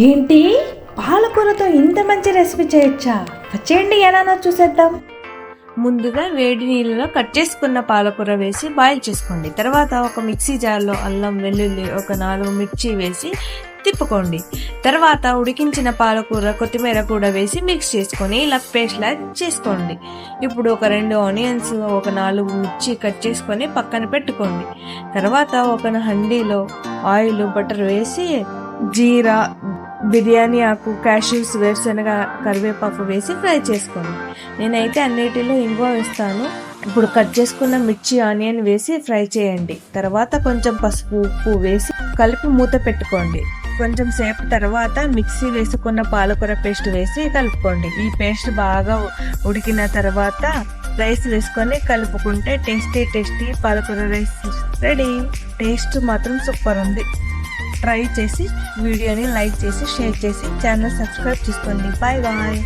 ఏంటి, పాలకూరతో ఇంత మంచి రెసిపీ చేయొచ్చా? వచ్చేయండి ఎలానో చూసేద్దాం. ముందుగా వేడి నీళ్ళలో కట్ చేసుకున్న పాలకూర వేసి బాయిల్ చేసుకోండి. తర్వాత ఒక మిక్సీ జార్లో అల్లం, వెల్లుల్లి, ఒక 4 మిర్చి వేసి తిప్పుకోండి. తర్వాత ఉడికించిన పాలకూర, కొత్తిమీర కూడా వేసి మిక్స్ చేసుకొని ఇలా పేస్ట్ లాగా చేసుకోండి. ఇప్పుడు ఒక 2 ఆనియన్స్, ఒక 4 మిర్చి కట్ చేసుకొని పక్కన పెట్టుకోండి. తర్వాత ఒక హండీలో ఆయిల్, బటర్ వేసి జీరా, బిర్యానీ ఆకు, క్యాష్యూస్, వేరుశనగ, కరివేపాకు వేసి ఫ్రై చేసుకోండి. నేనైతే అన్నిటిలో ఇంగువ వేస్తాను. ఇప్పుడు కట్ చేసుకున్న మిర్చి, ఆనియన్ వేసి ఫ్రై చేయండి. తర్వాత కొంచెం పసుపు, ఉప్పు వేసి కలిపి మూత పెట్టుకోండి. కొంచెం సేపు తర్వాత మిక్సీ వేసుకున్న పాలకూర పేస్ట్ వేసి కలుపుకోండి. ఈ పేస్ట్ బాగా ఉడికిన తర్వాత రైస్ వేసుకొని కలుపుకుంటే టేస్టీ పాలకూర రైస్ రెడీ. టేస్ట్ మాత్రం సూపర్ ఉంది. ట్రై చేసి వీడియోని లైక్ చేసి షేర్ చేసి ఛానల్ సబ్స్క్రైబ్ చేసుకోండి. Bye bye.